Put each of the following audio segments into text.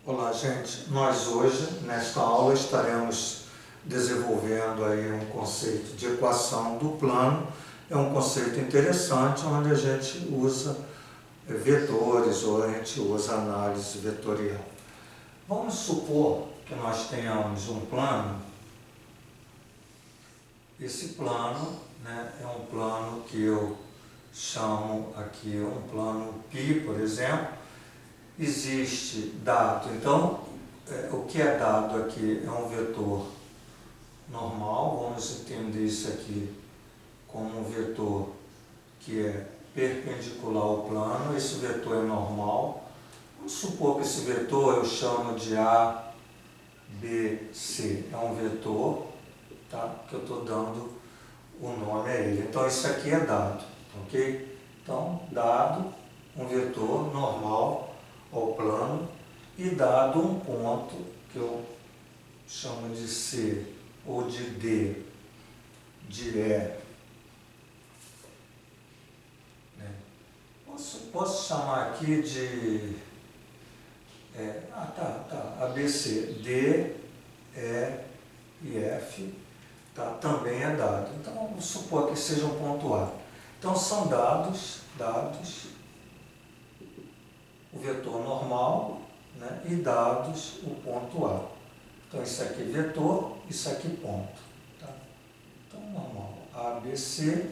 Olá, gente. Nós hoje, nesta aula, estaremos desenvolvendo aí um conceito de equação do plano. É um conceito interessante, onde a gente usa vetores ou a gente usa análise vetorial. Vamos supor que nós tenhamos um plano. Esse plano, é um plano que eu chamo aqui um plano π, por exemplo. Existe dado, então o que é dado aqui é um vetor normal, vamos entender isso aqui como um vetor que é perpendicular ao plano, esse vetor é normal. Vamos supor que esse vetor eu chamo de A, B, C, é um vetor, tá? Que eu estou dando o nome a ele. Então isso aqui é dado, ok? Então, dado um vetor normal ao plano e dado um ponto que eu chamo de C ou de D, de E. Posso chamar aqui de ABC, D, E e F, tá? Também é dado. Então vamos supor que seja um ponto A. Então são dados o vetor normal, e dados o ponto A. Então isso aqui é vetor, isso aqui ponto. Tá? Então normal, A, B, C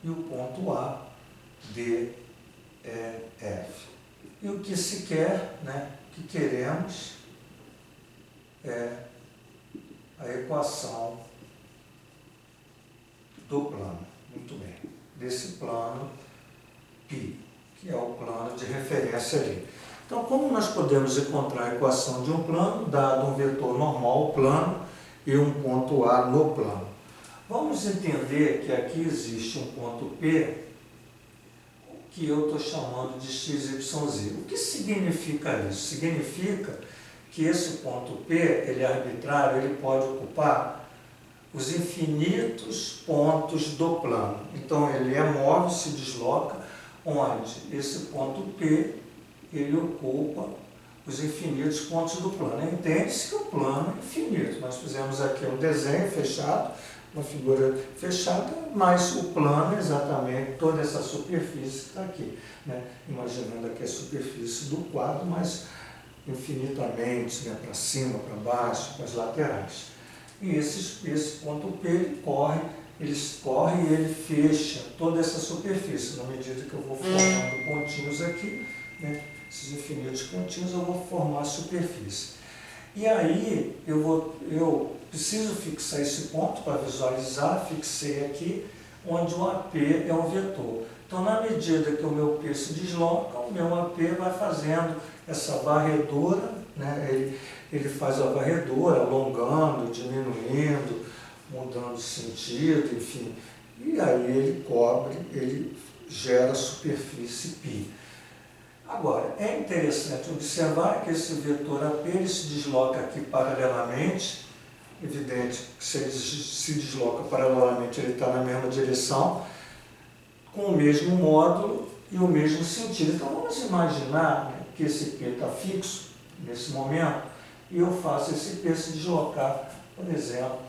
e o ponto A, D, E, F. E o que se quer, o que queremos é a equação do plano. Muito bem. Desse plano π, que é o plano de referência ali. Então, como nós podemos encontrar a equação de um plano, dado um vetor normal, plano, e um ponto A no plano? Vamos entender que aqui existe um ponto P, que eu estou chamando de x, y, z. O que significa isso? Significa que esse ponto P, ele é arbitrário, ele pode ocupar os infinitos pontos do plano. Então, ele é móvel, se desloca, onde esse ponto P, ele ocupa os infinitos pontos do plano. Entende-se que o plano é infinito. Nós fizemos aqui um desenho fechado, uma figura fechada, mas o plano é exatamente toda essa superfície que está aqui. Imaginando aqui a superfície do quadro, mas infinitamente, para cima, para baixo, para as laterais. E esse ponto P, ele escorre e ele fecha toda essa superfície. Na medida que eu vou formando pontinhos aqui, esses infinitos pontinhos, eu vou formar a superfície. E aí, eu preciso fixar esse ponto para visualizar, fixei aqui, onde o AP é um vetor. Então, na medida que o meu P se desloca, o meu AP vai fazendo essa varredura, ele faz a varredura, alongando, diminuindo, mudando de sentido, enfim. E aí ele cobre, ele gera a superfície π. Agora, é interessante observar que esse vetor AP ele se desloca aqui paralelamente. Evidente que se ele se desloca paralelamente, ele está na mesma direção, com o mesmo módulo e o mesmo sentido. Então vamos imaginar que esse P está fixo nesse momento e eu faço esse P se deslocar, por exemplo,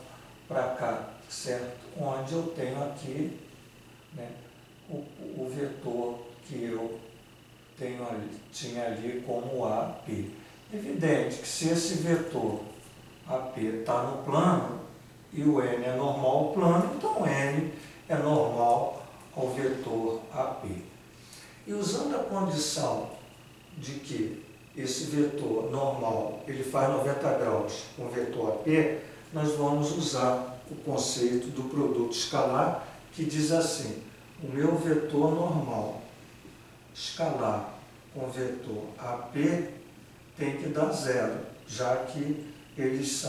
para cá, certo? Onde eu tenho aqui o vetor que eu tinha ali como AP. Evidente que se esse vetor AP está no plano e o N é normal ao plano, então N é normal ao vetor AP. E usando a condição de que esse vetor normal ele faz 90 graus com o vetor AP, nós vamos usar o conceito do produto escalar, que diz assim: o meu vetor normal escalar com o vetor AP tem que dar zero, já que eles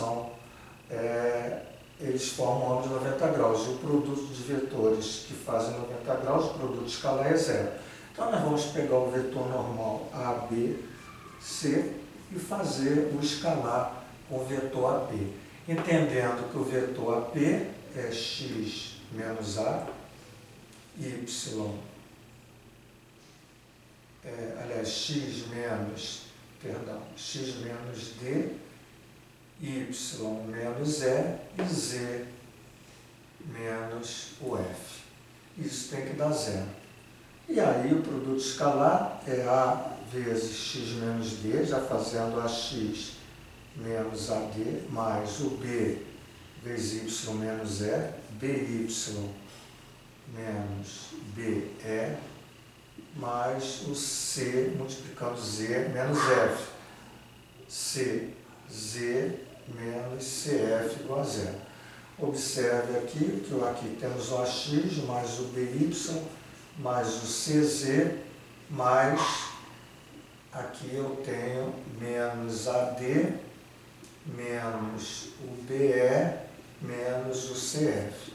formam ângulos de 90 graus, e o produto de vetores que fazem 90 graus, o produto escalar é zero. Então nós vamos pegar o vetor normal ABC e fazer o escalar com o vetor AP, entendendo que o vetor AP é x menos a, y, x menos x menos d, y menos e z menos o f. Isso tem que dar zero. E aí o produto escalar é a vezes x menos d, já fazendo ax menos ad, mais o b vezes y menos e, by menos be, mais o c multiplicando z menos f, cz menos cf igual a zero. Observe aqui que aqui temos o ax mais o by mais o cz mais, aqui eu tenho menos ad menos o be menos o cf.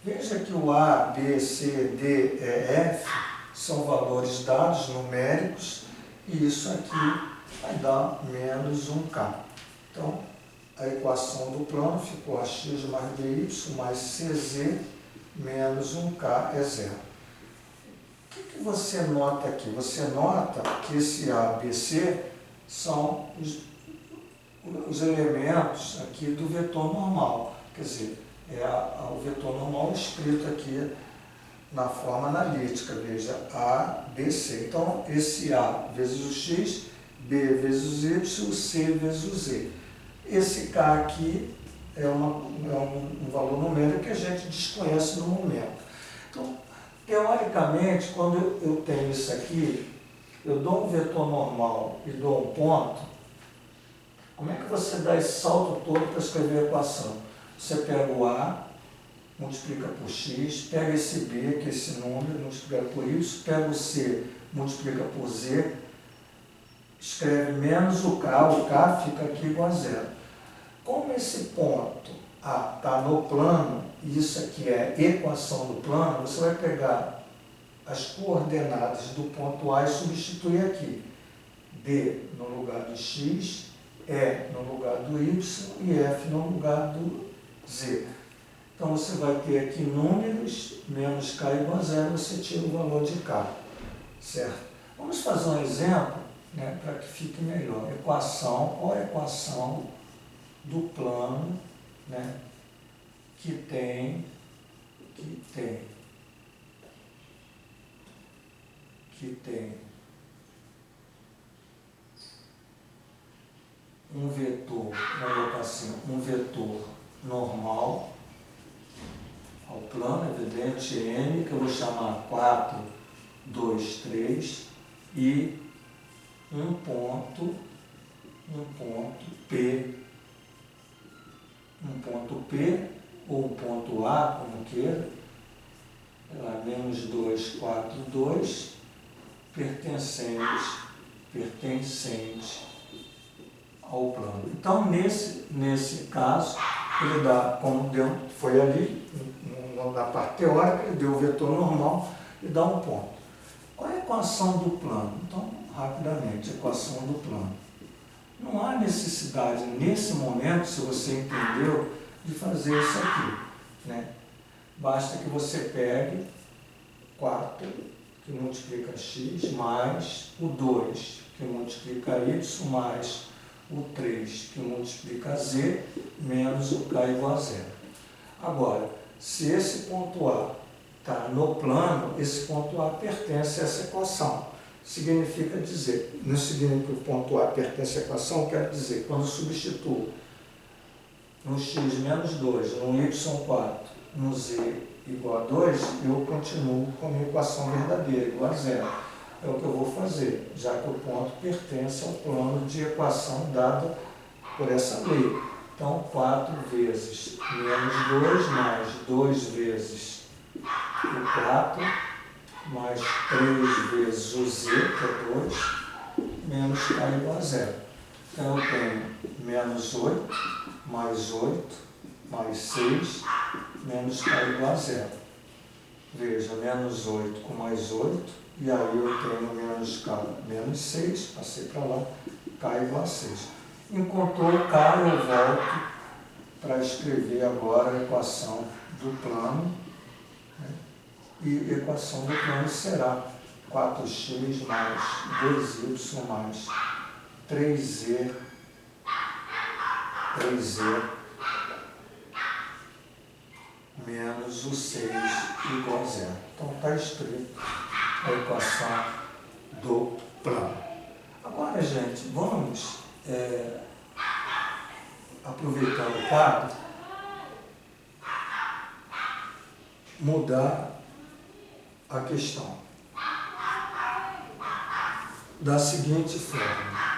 Veja que o a, b, c, d, e, f são valores dados numéricos e isso aqui vai dar menos 1k. Então, a equação do plano ficou ax mais by mais cz menos 1k é zero. O que você nota aqui? Você nota que esse a, b, c são os elementos aqui do vetor normal. Quer dizer, o vetor normal escrito aqui na forma analítica. Veja, a, b, c. Então, esse a vezes o x, b vezes o y, c vezes o z. Esse k aqui é um valor numérico que a gente desconhece no momento. Então, teoricamente, quando eu tenho isso aqui, eu dou um vetor normal e dou um ponto, como é que você dá esse salto todo para escrever a equação? Você pega o a, multiplica por x, pega esse b, que é esse número, multiplica por y, pega o c, multiplica por z, escreve menos o k fica aqui igual a zero. Como esse ponto A está no plano, e isso aqui é equação do plano, você vai pegar as coordenadas do ponto A e substituir aqui. D no lugar do x, E no lugar do y e F no lugar do z. Então você vai ter aqui números, menos k igual a zero, você tira o valor de k. Certo? Vamos fazer um exemplo, né, para que fique melhor. Qual é a equação do plano, né, que tem um vetor, vamos colocar assim, um vetor normal ao plano, evidente, n, que eu vou chamar 4, 2, 3, e um ponto P, ou um ponto A, como queira, menos 2, 4, 2, pertencente ao plano. Então, nesse caso, ele dá, como foi ali, na parte teórica, ele deu o vetor normal e dá um ponto. Qual é a equação do plano? Então, rapidamente, a equação do plano. Não há necessidade, nesse momento, se você entendeu, de fazer isso aqui, né? Basta que você pegue 4, que multiplica x, mais o 2, que multiplica y, mais o 3, que multiplica z, menos o k igual a zero. Agora, se esse ponto A está no plano, esse ponto A pertence a essa equação. Significa dizer, não significa que o ponto A pertence à equação, quer dizer, quando eu substituo no x menos 2, no y4, no z igual a 2, eu continuo com a minha equação verdadeira, igual a zero. É o que eu vou fazer, já que o ponto pertence ao plano de equação dada por essa lei. Então, 4 vezes menos 2, mais 2 vezes o 4, mais 3 vezes o z, que é 2, menos k igual a zero. Então, eu tenho menos 8, mais 8, mais 6, menos k igual a zero. Veja, menos 8 com mais 8, e aí eu tenho menos k, menos 6, passei para lá, k igual a 6. Encontrou o k, eu volto para escrever agora a equação do plano, né? E a equação do plano será 4x mais 2y mais 3Z menos o 6 igual a zero. Então está escrito a equação do plano. Agora, gente, vamos, aproveitando o quadro, mudar a questão da seguinte forma.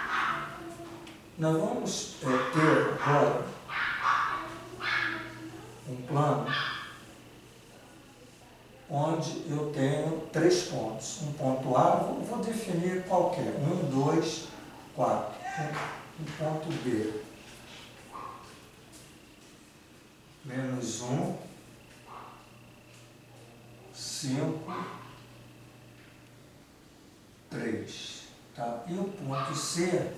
Nós vamos ter agora um plano onde eu tenho 3 pontos. Um ponto A, vou definir qualquer, 1, 2, 4. Um ponto B, menos 1, 5, 3. Tá? E o ponto C,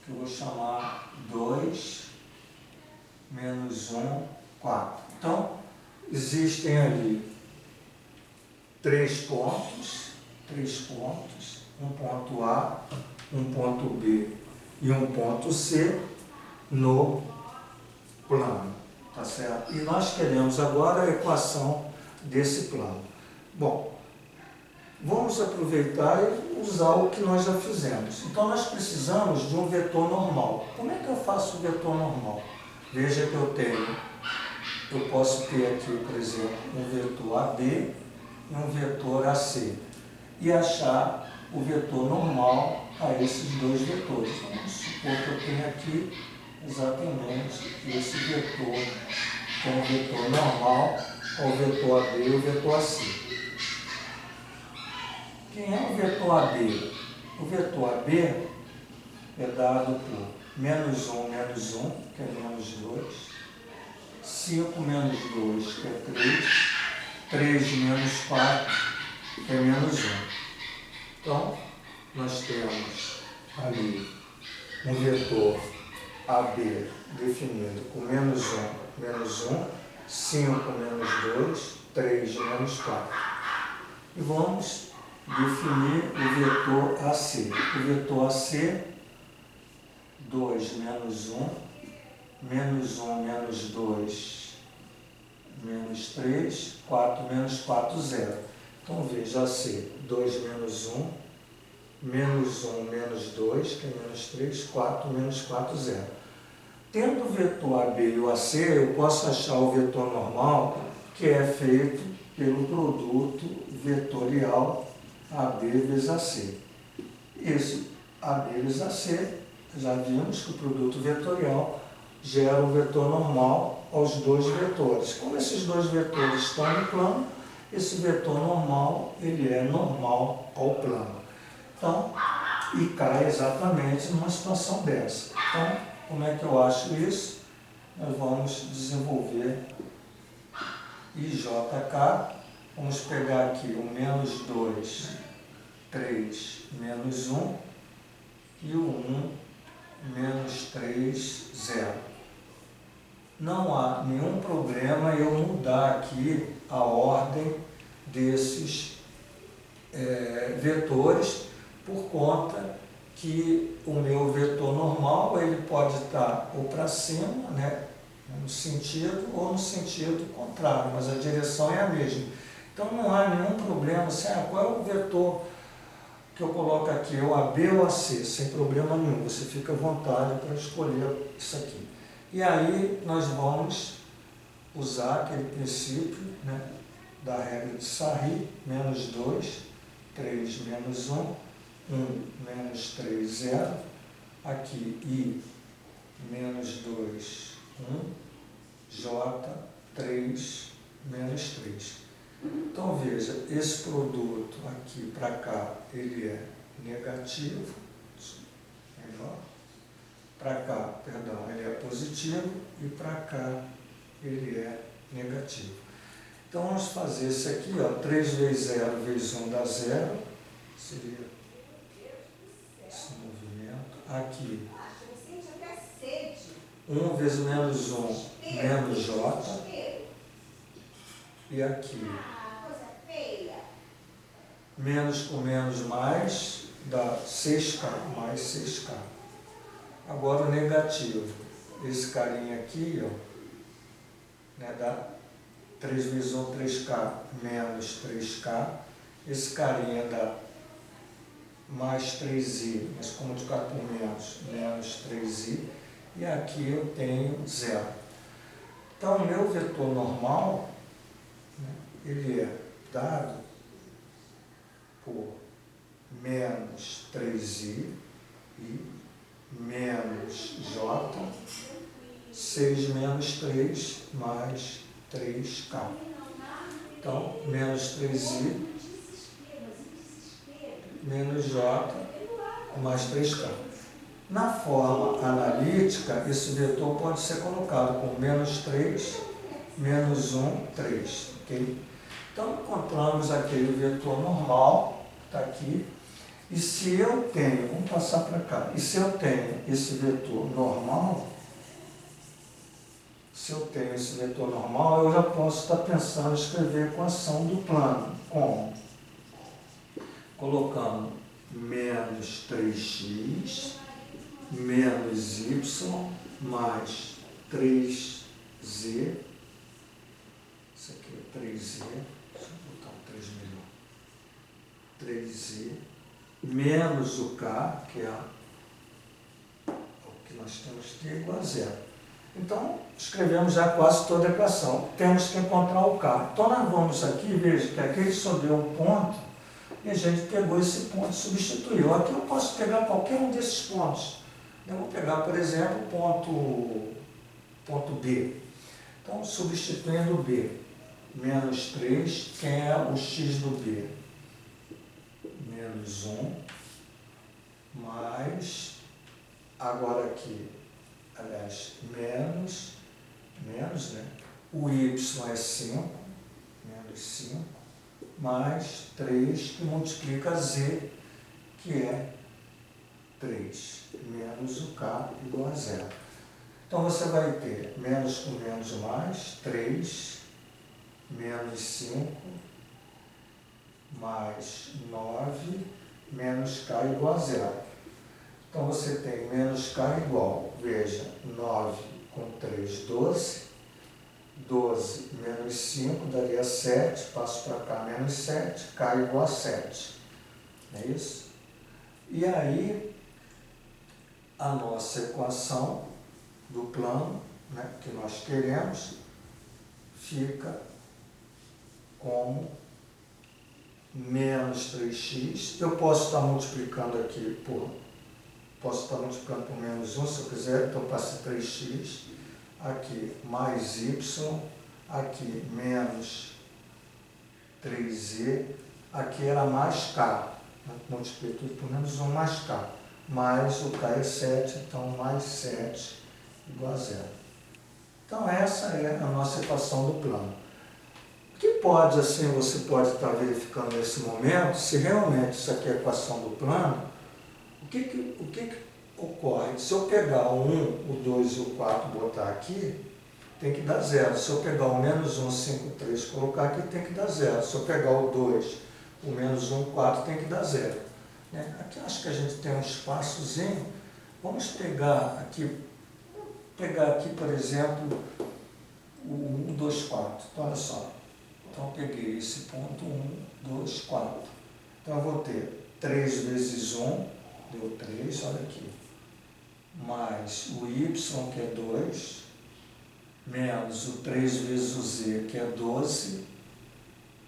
que eu vou chamar 2, menos 1, 4. Então, existem ali 3 pontos, um ponto A, um ponto B e um ponto C no plano, tá certo? E nós queremos agora a equação desse plano. Bom, vamos aproveitar e usar o que nós já fizemos. Então, nós precisamos de um vetor normal. Como é que eu faço o vetor normal? Veja que eu posso ter aqui, por exemplo, um vetor AB e um vetor AC. E achar o vetor normal a esses dois vetores. Então, vamos supor que eu tenho aqui exatamente esse vetor, que é um vetor normal ao vetor AB e o vetor AC. Quem é o vetor AB? O vetor AB é dado por menos 1, que é menos 2, 5 menos 2, que é 3, 3 menos 4, que é menos 1. Então, nós temos ali um vetor AB definido com menos 1, 5 menos 2, 3 menos 4. E vamos definir o vetor AC. O vetor AC, 2 menos 1, menos 1 menos 2, menos 3, 4 menos 4, 0. Então, veja AC, 2 menos 1, menos 1 menos 2, que é menos 3, 4 menos 4, 0. Tendo o vetor AB e o AC, eu posso achar o vetor normal, que é feito pelo produto vetorial AB vezes AC. Esse AB vezes AC, já vimos que o produto vetorial gera um vetor normal aos dois vetores. Como esses dois vetores estão no plano, esse vetor normal, ele é normal ao plano. Então, e cai exatamente numa situação dessa. Então, como é que eu acho isso? Nós vamos desenvolver IJK. Vamos pegar aqui o menos 2, 3, menos 1 e o 1, menos 3, 0. Não há nenhum problema eu mudar aqui a ordem desses vetores, por conta que o meu vetor normal ele pode estar ou para cima, né, no sentido, ou no sentido contrário, mas a direção é a mesma. Então não há nenhum problema assim, qual é o vetor que eu coloco aqui, o AB ou AC, sem problema nenhum, você fica à vontade para escolher isso aqui. E aí nós vamos usar aquele princípio, né, da regra de Sarri, menos 2, 3 menos 1, 1 menos 3, 0, aqui I menos 2, 1, J, 3 menos 3. Então veja, esse produto aqui para cá, ele é negativo, para cá, perdão, ele é positivo e para cá ele é negativo. Então vamos fazer isso aqui, ó, 3 vezes 0 vezes 1 dá 0, seria esse movimento. Aqui, 1 vezes menos 1, menos J. E aqui, menos com menos mais, dá 6K, mais 6K. Agora o negativo, esse carinha aqui, ó, né, dá 3 vezes 1, 3K, menos 3K. Esse carinha dá mais 3i, mas como multiplicar por menos 3i. E aqui eu tenho 0. Então, o meu vetor normal, né, ele é dado por menos 3i e menos j, 6 menos 3 mais 3k. Então, menos 3i menos j mais 3k. Na forma analítica, esse vetor pode ser colocado com menos 3, menos 1, 3. Okay? Então, encontramos aquele vetor normal, está aqui. E se eu tenho, vamos passar para cá, e se eu tenho esse vetor normal, eu já posso estar pensando em escrever a equação do plano. Como? Colocando menos 3x menos y mais 3z, isso aqui é 3z, deixa eu botar um 3 melhor, 3z, menos o k, que é o que nós temos que é igual a zero. Então, escrevemos já quase toda a equação. Temos que encontrar o k. Então, nós vamos aqui, veja que aqui ele só deu um ponto, e a gente pegou esse ponto e substituiu. Aqui eu posso pegar qualquer um desses pontos. Eu vou pegar, por exemplo, o ponto B. Então, substituindo B, menos 3, quem é o x do B? Menos 1, mais, agora aqui, aliás, menos, né? O y é 5, menos 5, mais 3, que multiplica z, que é 3, menos o k igual a 0. Então, você vai ter menos com menos mais, 3, menos 5, mais 9, menos k igual a 0. Então, você tem menos k igual, veja, 9 com 3, 12, 12 menos 5 daria 7, passo para cá, menos 7, k igual a 7. É isso? E aí, a nossa equação do plano, né, que nós queremos, fica como menos 3x. Eu posso estar multiplicando aqui por menos 1, se eu quiser, então passa 3x, aqui mais y, aqui menos 3z, aqui era mais k, multipliquei tudo por menos 1 mais k, mais o k é 7, então mais 7 igual a 0. Então essa é a nossa equação do plano. O que pode, assim, você pode estar verificando nesse momento, se realmente isso aqui é a equação do plano, o que ocorre? Se eu pegar o 1, o 2 e o 4 e botar aqui, tem que dar 0. Se eu pegar o menos 1, 5, 3 e colocar aqui, tem que dar 0. Se eu pegar o 2, o menos 1, 4, tem que dar 0. Né? Aqui acho que a gente tem um espaçozinho. Vamos pegar aqui, por exemplo, o 1, 2, 4. Então, olha só. Então, eu peguei esse ponto 1, 2, 4. Então, eu vou ter 3 vezes 1, deu 3, olha aqui. Mais o y, que é 2, menos o 3 vezes o z, que é 12,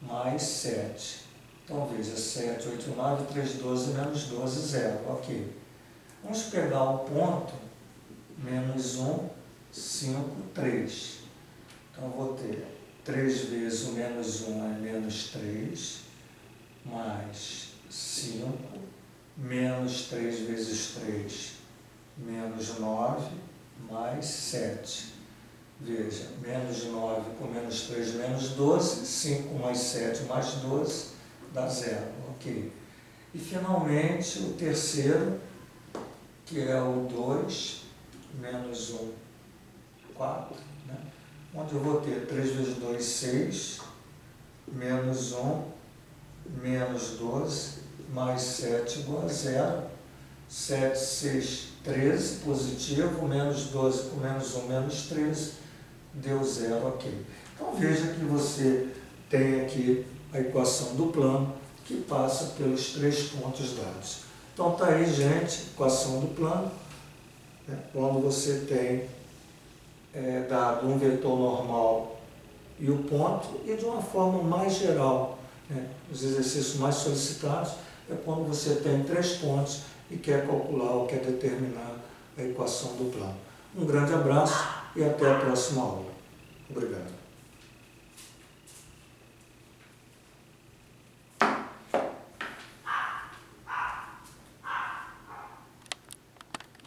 mais 7. Então, veja, 7, 8, 9, 3, 12, menos 12, 0. Ok. Vamos pegar o ponto, menos 1, 5, 3. Então, eu vou ter 3 vezes o menos 1 é menos 3, mais 5, menos 3 vezes 3, menos 9, mais 7. Veja, menos 9 com menos 3, menos 12, 5 mais 7 mais 12, dá 0. Ok. E, finalmente, o terceiro, que é o 2, menos 1, 4, né? Onde eu vou ter 3 vezes 2, 6, menos 1, menos 12, mais 7 igual a 0. 7, 6, 13, positivo, menos 12 com menos 1, menos 13, deu 0, ok. Então veja que você tem aqui a equação do plano que passa pelos 3 pontos dados. Então está aí, gente, equação do plano, né? Quando você tem dado um vetor normal e o ponto, e de uma forma mais geral, né? Os exercícios mais solicitados é quando você tem 3 pontos e quer calcular ou quer determinar a equação do plano. Um grande abraço e até a próxima aula. Obrigado.